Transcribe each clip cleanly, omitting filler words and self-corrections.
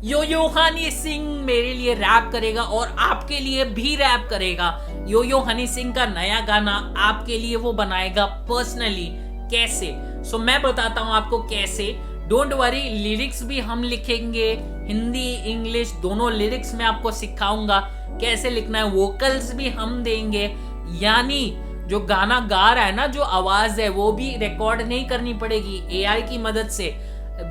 यो हनी सिंह मेरे लिए रैप करेगा और आपके लिए भी रैप करेगा। यो हनी सिंह का नया गाना आपके लिए वो बनाएगा पर्सनली। कैसे? सो मैं बताता हूं आपको कैसे। डोंट वरी, लिरिक्स भी हम लिखेंगे, हिंदी इंग्लिश दोनों लिरिक्स में आपको सिखाऊंगा कैसे लिखना है। वोकल्स भी हम देंगे, यानी जो गाना गा रहा है ना, जो आवाज है वो भी रिकॉर्ड नहीं करनी पड़ेगी, एआई की मदद से।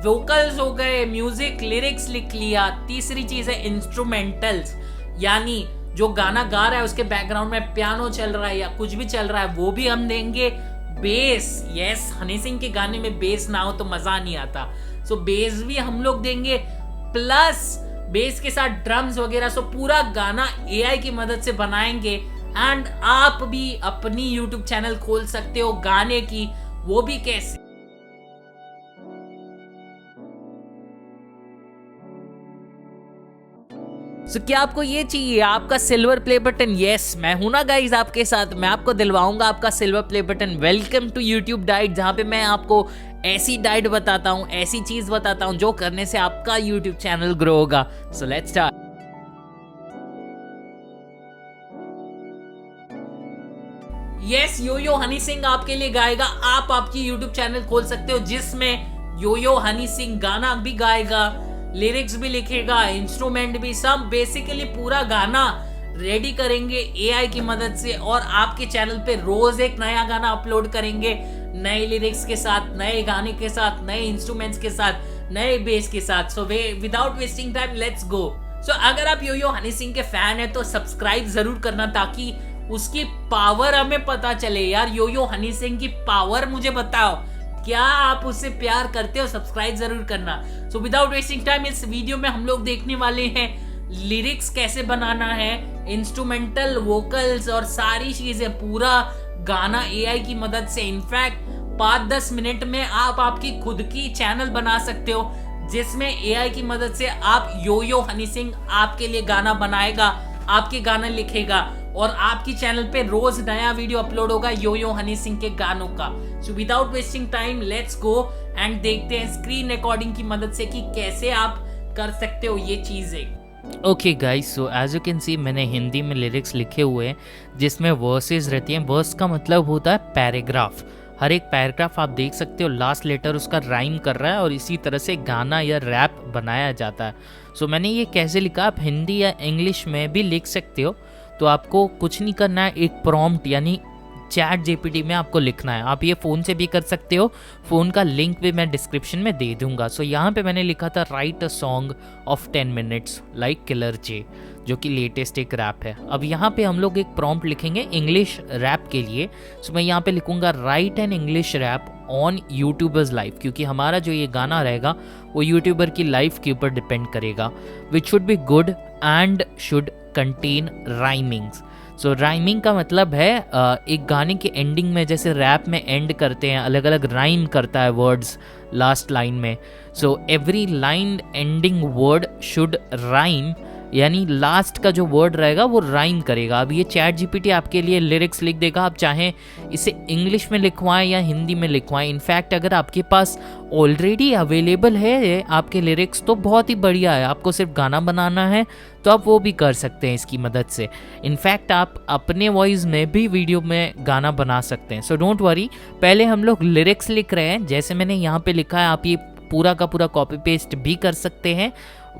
वोकल्स हो गए, म्यूजिक लिरिक्स लिख लिया। तीसरी चीज है इंस्ट्रूमेंटल्स, यानी जो गाना गा रहा है उसके बैकग्राउंड में पियानो चल रहा है या कुछ भी चल रहा है वो भी हम देंगे। बेस, यस, हनी सिंह के गाने में बेस ना हो तो मजा नहीं आता, सो बेस भी हम लोग देंगे, प्लस बेस के साथ ड्रम्स वगैरह। सो पूरा गाना एआई की मदद से बनाएंगे। एंड आप भी अपनी यूट्यूब चैनल खोल सकते हो गाने की, वो भी कैसे? So, क्या आपको ये चाहिए, आपका सिल्वर प्ले बटन? यस, मैं हूं ना गाइस आपके साथ, मैं आपको दिलवाऊंगा आपका silver play button. Welcome to YouTube diet, जहां पे मैं आपको ऐसी डाइट बताता हूं, ऐसी चीज बताता हूं जो करने से आपका यूट्यूब चैनल ग्रो होगा। So let's start. यस, यो हनी सिंह आपके लिए गाएगा। आप आपकी यूट्यूब चैनल खोल सकते हो जिसमें यो हनी सिंह गाना भी गाएगा, लिरिक्स भी लिखेगा, इंस्ट्रूमेंट भी, सब बेसिकली पूरा गाना रेडी करेंगे एआई की मदद से। और आपके चैनल पे रोज एक नया गाना अपलोड करेंगे, नए लिरिक्स के साथ, नए गाने के साथ, नए इंस्ट्रूमेंट्स के साथ, नए बेस के साथ। So without wasting time let's go. So अगर आप यो हनी सिंह के फैन है तो सब्सक्राइब जरूर करना, ताकि उसकी पावर हमें पता चले। यार, यो हनी सिंह की पावर मुझे बताओ, क्या आप उससे प्यार करते हो? सब्सक्राइब जरूर करना। सो विदाउट वेस्टिंग टाइम इस वीडियो में हम लोग देखने वाले हैं लिरिक्स कैसे बनाना है, इंस्ट्रूमेंटल, वोकल्स और सारी चीजें, पूरा गाना एआई की मदद से। इनफैक्ट 5-10 मिनट में आप आपकी खुद की चैनल बना सकते हो जिसमें एआई की मदद से आप यो हनी सिंह आपके लिए गाना बनाएगा, आपके गाना लिखेगा और आपकी चैनल पे रोज नया वीडियो अपलोड होगा यो हनी सिंह के गानों का। सो without wasting time let's go and देखते हैं स्क्रीन रिकॉर्डिंग की मदद से कि कैसे आप कर सकते हो ये चीजें। Okay guys, so as you can see मैंने हिंदी में लिरिक्स लिखे हुए हैं जिसमें वर्सेस रहती हैं। वर्स का मतलब होता है पैराग्राफ। हर एक पैराग्राफ आप देख सकते हो लास्ट लेटर उसका राइम कर रहा है और इसी तरह से गाना या रैप बनाया जाता है। सो मैंने ये कैसे लिखा, आप हिंदी या इंग्लिश में भी लिख सकते हो। तो आपको कुछ नहीं करना है, एक प्रॉम्प्ट यानी चैट जीपीटी में आपको लिखना है। आप ये फ़ोन से भी कर सकते हो, फ़ोन का लिंक भी मैं डिस्क्रिप्शन में दे दूंगा। सो यहाँ पे मैंने लिखा था write a song of 10 minutes like killer J, जो कि लेटेस्ट एक रैप है। अब यहाँ पे हम लोग एक प्रॉम्प्ट लिखेंगे इंग्लिश रैप के लिए। सो मैं यहाँ पे लिखूंगा write an English rap on YouTubers life, क्योंकि हमारा जो ये गाना रहेगा वो यूट्यूबर की लाइफ के ऊपर डिपेंड करेगा। Which should be good and should contain rhymings. So rhyming का मतलब है एक गाने के एंडिंग में जैसे रैप में एंड करते हैं, अलग अलग राइम करता है वर्ड्स लास्ट लाइन में। So every line ending word should rhyme, यानी लास्ट का जो वर्ड रहेगा वो राइम करेगा। अब ये चैट जीपीटी आपके लिए लिरिक्स लिख देगा। आप चाहें इसे इंग्लिश में लिखवाएं या हिंदी में लिखवाएं। इनफैक्ट अगर आपके पास ऑलरेडी अवेलेबल है आपके लिरिक्स तो बहुत ही बढ़िया है, आपको सिर्फ गाना बनाना है तो आप वो भी कर सकते हैं इसकी मदद से। इनफैक्ट आप अपने वॉइस में भी वीडियो में गाना बना सकते हैं। सो डोंट वरी, पहले हम लोग लिरिक्स लिख रहे हैं जैसे मैंने यहाँ पे लिखा है। आप ये पूरा का पूरा कॉपी पेस्ट भी कर सकते हैं,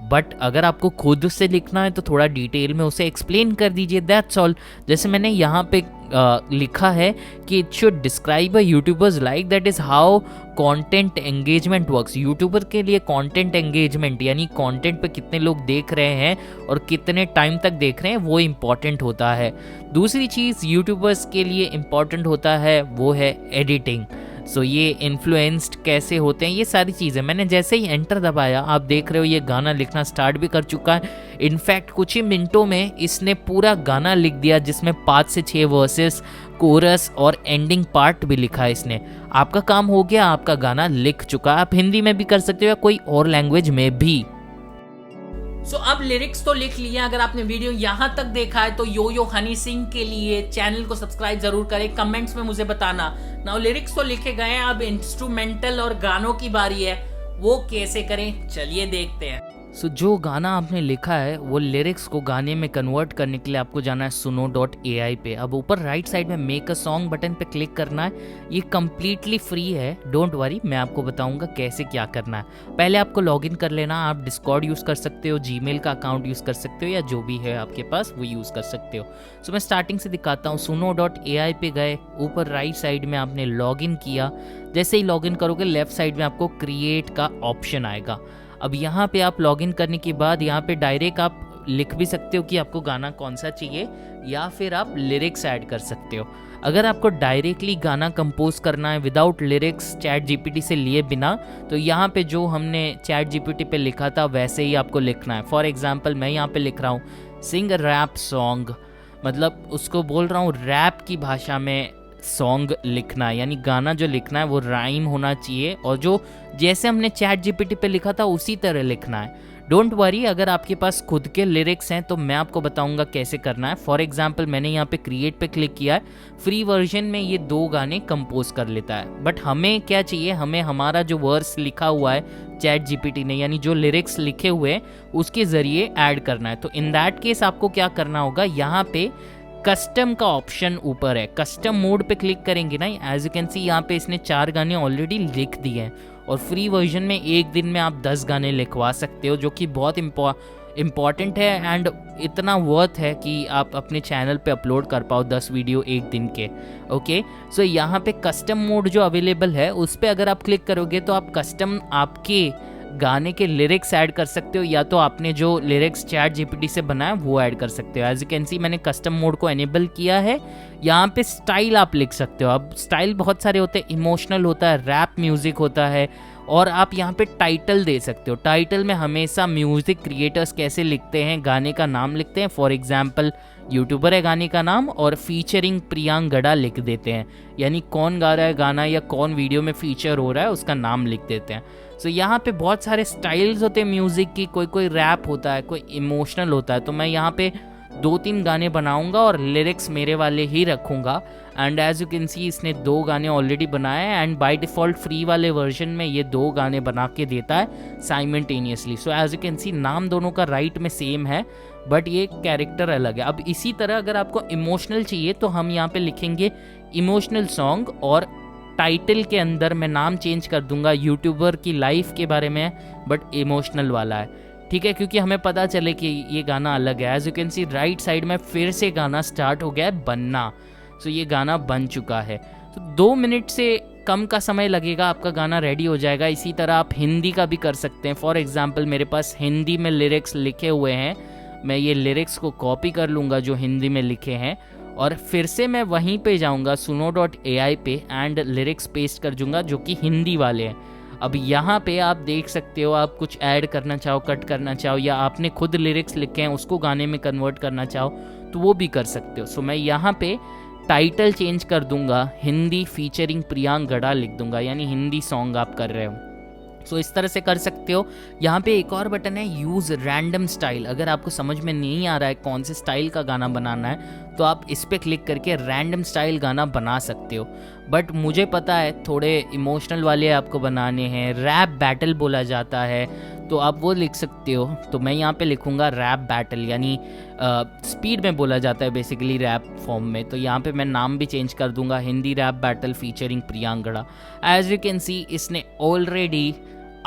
बट अगर आपको खुद से लिखना है तो थोड़ा डिटेल में उसे एक्सप्लेन कर दीजिए, दैट्स ऑल। जैसे मैंने यहाँ पे लिखा है कि it should describe a YouTubers like, that is how content engagement works. YouTuber के लिए कंटेंट एंगेजमेंट यानी कंटेंट पे कितने लोग देख रहे हैं और कितने टाइम तक देख रहे हैं वो इम्पॉर्टेंट होता है। दूसरी चीज़ यूट्यूबर्स के लिए इम्पॉर्टेंट होता है वो है एडिटिंग। सो ये इन्फ्लुएंस्ड कैसे होते हैं, ये सारी चीज़ें। मैंने जैसे ही एंटर दबाया आप देख रहे हो ये गाना लिखना स्टार्ट भी कर चुका है। इनफैक्ट कुछ ही मिनटों में इसने पूरा गाना लिख दिया जिसमें 5 से 6 वर्सेस, कोरस और एंडिंग पार्ट भी लिखा है इसने। आपका काम हो गया, आपका गाना लिख चुका। आप हिंदी में भी कर सकते हो या कोई और लैंग्वेज में भी। सो अब लिरिक्स तो लिख लिए। अगर आपने वीडियो यहाँ तक देखा है तो यो हनी सिंह के लिए चैनल को सब्सक्राइब जरूर करें, कमेंट्स में मुझे बताना। नाउ लिरिक्स तो लिखे गए हैं, अब इंस्ट्रूमेंटल और गानों की बारी है, वो कैसे करें चलिए देखते हैं। सो जो गाना आपने लिखा है वो लिरिक्स को गाने में कन्वर्ट करने के लिए आपको जाना है suno.ai पे। अब ऊपर राइट साइड में मेक अ सॉन्ग बटन पे क्लिक करना है। ये कम्प्लीटली फ्री है, डोंट वरी, मैं आपको बताऊंगा कैसे क्या करना है। पहले आपको लॉगिन कर लेना। आप डिस्कॉर्ड यूज़ कर सकते हो, जीमेल का अकाउंट यूज़ कर सकते हो, या जो भी है आपके पास वो यूज़ कर सकते हो। सो मैं स्टार्टिंग से दिखाता हूँ। suno.ai पे गए, ऊपर राइट साइड में आपने लॉगिन किया। जैसे ही लॉगिन करोगे लेफ्ट साइड में आपको क्रिएट का ऑप्शन आएगा। अब यहाँ पे आप लॉगिन करने के बाद यहाँ पे डायरेक्ट आप लिख भी सकते हो कि आपको गाना कौन सा चाहिए, या फिर आप लिरिक्स ऐड कर सकते हो। अगर आपको डायरेक्टली गाना कंपोज करना है विदाउट लिरिक्स चैट जीपीटी से लिए बिना, तो यहाँ पे जो हमने चैट जीपीटी पे लिखा था वैसे ही आपको लिखना है। फॉर एग्जांपल मैं यहाँ पे लिख रहा हूँ सिंग रैप सॉन्ग, मतलब उसको बोल रहा हूँ रैप की भाषा में सॉन्ग लिखना है, यानी गाना जो लिखना है वो राइम होना चाहिए, और जो जैसे हमने चैट जीपीटी पे लिखा था उसी तरह लिखना है। डोंट वरी, अगर आपके पास खुद के लिरिक्स हैं तो मैं आपको बताऊंगा कैसे करना है। फॉर एग्जांपल मैंने यहाँ पे क्रिएट पे क्लिक किया है। फ्री वर्जन में ये 2 गाने कंपोज कर लेता है, बट हमें क्या चाहिए, हमें हमारा जो वर्स लिखा हुआ है चैट जीपीटी ने, यानी जो लिरिक्स लिखे हुए हैं उसके ज़रिए ऐड करना है। तो इन दैट केस आपको क्या करना होगा, यहाँ पे कस्टम का ऑप्शन ऊपर है, कस्टम मोड पे क्लिक करेंगे ना, एज यू कैन सी यहाँ पे इसने 4 गाने ऑलरेडी लिख दिए हैं, और फ्री वर्जन में एक दिन में आप 10 गाने लिखवा सकते हो, जो कि बहुत इम्पॉर्टेंट है एंड इतना वर्थ है कि आप अपने चैनल पे अपलोड कर पाओ 10 वीडियो एक दिन के। ओके, सो यहाँ पे कस्टम मोड जो अवेलेबल है उस पर अगर आप क्लिक करोगे तो आप कस्टम आपके गाने के लिरिक्स ऐड कर सकते हो, या तो आपने जो लिरिक्स चैट जीपीटी से बनाया वो ऐड कर सकते हो। एज यू कैन सी मैंने कस्टम मोड को एनेबल किया है। यहाँ पे स्टाइल आप लिख सकते हो। अब स्टाइल बहुत सारे होते हैं, इमोशनल होता है, रैप म्यूजिक होता है, और आप यहाँ पे टाइटल दे सकते हो। टाइटल में हमेशा म्यूजिक क्रिएटर्स कैसे लिखते हैं, गाने का नाम लिखते हैं। फॉर एग्जाम्पल यूट्यूबर है गाने का नाम, और फीचरिंग प्रियांक गड़ा लिख देते हैं, यानी कौन गा रहा है गाना या कौन वीडियो में फीचर हो रहा है उसका नाम लिख देते हैं। सो यहाँ पे बहुत सारे स्टाइल्स होते हैं म्यूज़िक की, कोई रैप होता है, कोई इमोशनल होता है। तो मैं यहाँ पे 2-3 गाने बनाऊंगा और लिरिक्स मेरे वाले ही रखूंगा। And as you can see इसने 2 गाने ऑलरेडी बनाए हैं, एंड बाय डिफ़ॉल्ट फ्री वाले वर्जन में ये 2 गाने बना के देता है simultaneously. So as you can see नाम दोनों का राइट में सेम है, बट ये कैरेक्टर अलग है। अब इसी तरह अगर आपको इमोशनल चाहिए तो हम यहाँ पे लिखेंगे इमोशनल सॉन्ग, और टाइटल के अंदर मैं नाम चेंज कर दूंगा, यूट्यूबर की लाइफ के बारे में बट इमोशनल वाला है, ठीक है, क्योंकि हमें पता चले कि ये गाना अलग है। As you can see right side में फिर से गाना स्टार्ट हो गया है बनना। सो ये गाना बन चुका है। तो 2 मिनट से कम का समय लगेगा, आपका गाना रेडी हो जाएगा। इसी तरह आप हिंदी का भी कर सकते हैं। फॉर एग्जाम्पल मेरे पास हिंदी में लिरिक्स लिखे हुए हैं, मैं ये लिरिक्स को कॉपी कर लूँगा जो हिंदी में लिखे हैं, और फिर से मैं वहीं पे जाऊँगा suno.ai पे एंड लिरिक्स पेस्ट कर दूँगा जो कि हिंदी वाले हैं। अब यहाँ पे आप देख सकते हो, आप कुछ ऐड करना चाहो, कट करना चाहो, या आपने खुद लिरिक्स लिखे हैं उसको गाने में कन्वर्ट करना चाहो तो वो भी कर सकते हो। सो मैं यहाँ पे टाइटल चेंज कर दूंगा, हिंदी फीचरिंग प्रियांक गड़ा लिख दूंगा, यानी हिंदी सॉन्ग आप कर रहे हो। सो इस तरह से कर सकते हो। यहाँ पे एक और बटन है यूज़ रैंडम स्टाइल। अगर आपको समझ में नहीं आ रहा है कौन से स्टाइल का गाना बनाना है तो आप इस पर क्लिक करके रैंडम स्टाइल गाना बना सकते हो। बट मुझे पता है थोड़े इमोशनल वाले आपको बनाने हैं, रैप बैटल बोला जाता है, तो आप वो लिख सकते हो। तो मैं यहाँ पे लिखूँगा रैप बैटल, यानी स्पीड में बोला जाता है बेसिकली रैप फॉर्म में। तो यहाँ पे मैं नाम भी चेंज कर दूंगा, Hindi rap battle featuring Priyank Gada. As you can see इसने ऑलरेडी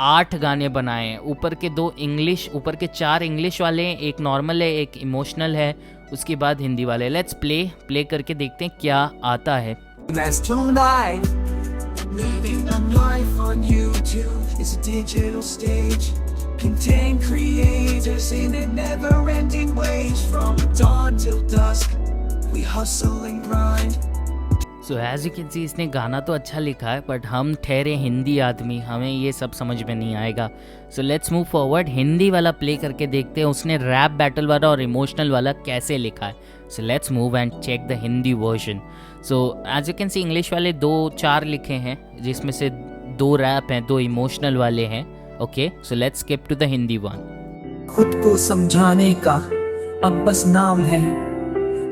8 गाने बनाए हैं। ऊपर के 2 इंग्लिश, ऊपर के 4 इंग्लिश वाले हैं, एक नॉर्मल है, एक इमोशनल है, उसके बाद हिंदी वाले। लेट्स प्ले करके देखते हैं क्या आता है। That's tonight. Living a life on YouTube is a digital stage. Contain creators in a never-ending wage. From dawn till dusk, we hustle and grind. So as you can see इसने गाना तो अच्छा लिखा है, बट हम ठहरे हिंदी आदमी, हमें ये सब समझ में नहीं आएगा। सो लेट्स मूव फॉरवर्ड, हिंदी वाला प्ले करके देखते हैं उसने रैप बैटल वाला और इमोशनल वाला कैसे लिखा है। So let's move and check the Hindi version. So as you can see English वाले 2-4 लिखे हैं, जिसमें से 2 रैप हैं, 2 इमोशनल वाले हैं। Okay, so let's skip to the Hindi one. खुद को समझाने का अब बस नाम है,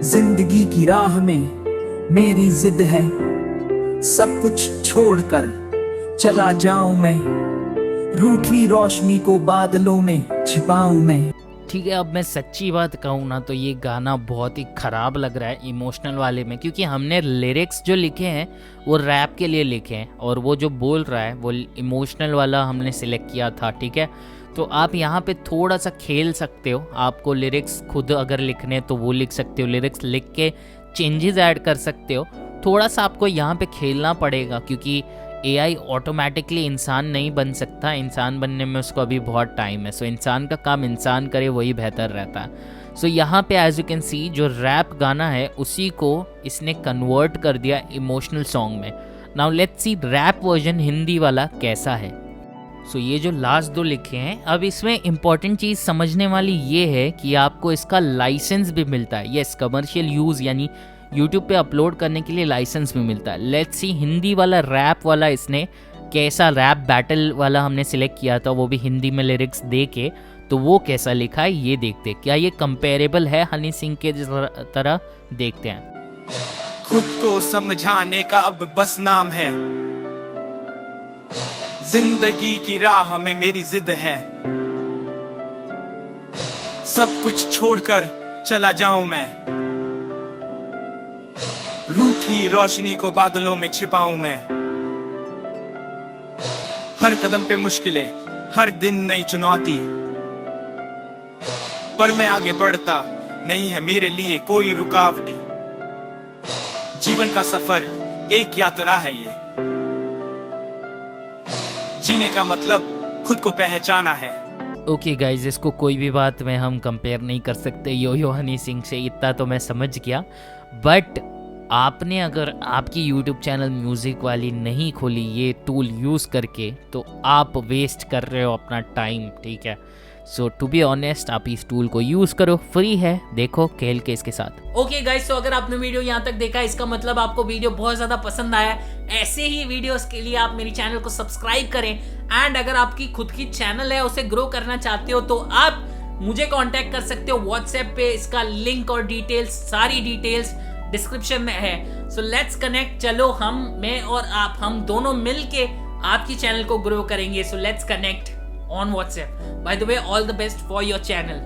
जिंदगी की राह में मेरी जिद है, सब कुछ छोड़कर चला जाऊं मैं, रूठी रोशनी को बादलों में छिपाऊं मैं। ठीक है, अब मैं सच्ची बात कहूँ ना तो ये गाना बहुत ही ख़राब लग रहा है इमोशनल वाले में, क्योंकि हमने लिरिक्स जो लिखे हैं वो रैप के लिए लिखे हैं और वो जो बोल रहा है वो इमोशनल वाला हमने सिलेक्ट किया था। ठीक है, तो आप यहाँ पे थोड़ा सा खेल सकते हो। आपको लिरिक्स खुद अगर लिखने हैं तो वो लिख सकते हो, लिरिक्स लिख के चेंजेस ऐड कर सकते हो। थोड़ा सा आपको यहाँ पे खेलना पड़ेगा, क्योंकि AI ऑटोमेटिकली इंसान नहीं बन सकता, इंसान बनने में उसको अभी बहुत टाइम है। सो इंसान का काम इंसान करे, वही बेहतर रहता है। सो यहाँ पे एज यू कैन सी जो रैप गाना है उसी को इसने कन्वर्ट कर दिया इमोशनल सॉन्ग में। Now let's see rap version Hindi वाला कैसा है। सो ये जो लास्ट 2 लिखे हैं, अब इसमें इंपॉर्टेंट चीज़ समझने वाली ये है कि आपको इसका लाइसेंस भी मिलता है। यस, कमर्शियल यूज़ यानी YouTube पे अपलोड करने के लिए लाइसेंस भी मिलता है। लेट्स सी हिंदी वाला रैप वाला इसने कैसा, रैप बैटल वाला हमने सिलेक्ट किया था, वो भी हिंदी में लिरिक्स दे के, तो वो कैसा लिखा है ये देखते। क्या ये कंपेरेबल है हनी सिंह के तरह? देखते हैं। खुद को समझाने का अब बस नाम है, जिंदगी की राह में मेरी जिद है, सब कुछ छोड़कर चला जाऊं मैं, रूठी रोशनी को बादलों में छिपाऊं मैं। हर कदम पे मुश्किलें, हर दिन नई चुनौती, पर मैं आगे बढ़ता, नहीं है मेरे लिए कोई रुकावट। जीवन का सफर एक यात्रा है ये, जीने का मतलब खुद को पहचाना है। ओके गाइज, इसको कोई भी बात में हम कंपेयर नहीं कर सकते यो हनी सिंह से, इतना तो मैं समझ गया। बट आपने अगर आपकी यूट्यूब चैनल म्यूज़िक वाली नहीं खोली ये टूल यूज़ करके, तो आप वेस्ट कर रहे हो अपना टाइम। ठीक है, सो टू बी ऑनेस्ट आप इस टूल को यूज़ करो, फ्री है, देखो खेल के इसके साथ। ओके गाइस, तो अगर आपने वीडियो यहाँ तक देखा इसका मतलब आपको वीडियो बहुत ज्यादा पसंद आया। ऐसे ही वीडियोस के लिए आप मेरी चैनल को सब्सक्राइब करें, एंड अगर आपकी खुद की चैनल है उसे ग्रो करना चाहते हो तो आप मुझे कांटेक्ट कर सकते हो व्हाट्सएप पे। इसका लिंक और डिटेल्स, सारी डिटेल्स डिस्क्रिप्शन में है। So let's connect. चलो मैं और आप, हम दोनों मिलके आपकी चैनल को ग्रो करेंगे। So let's connect on WhatsApp. By the way, all the best for your channel.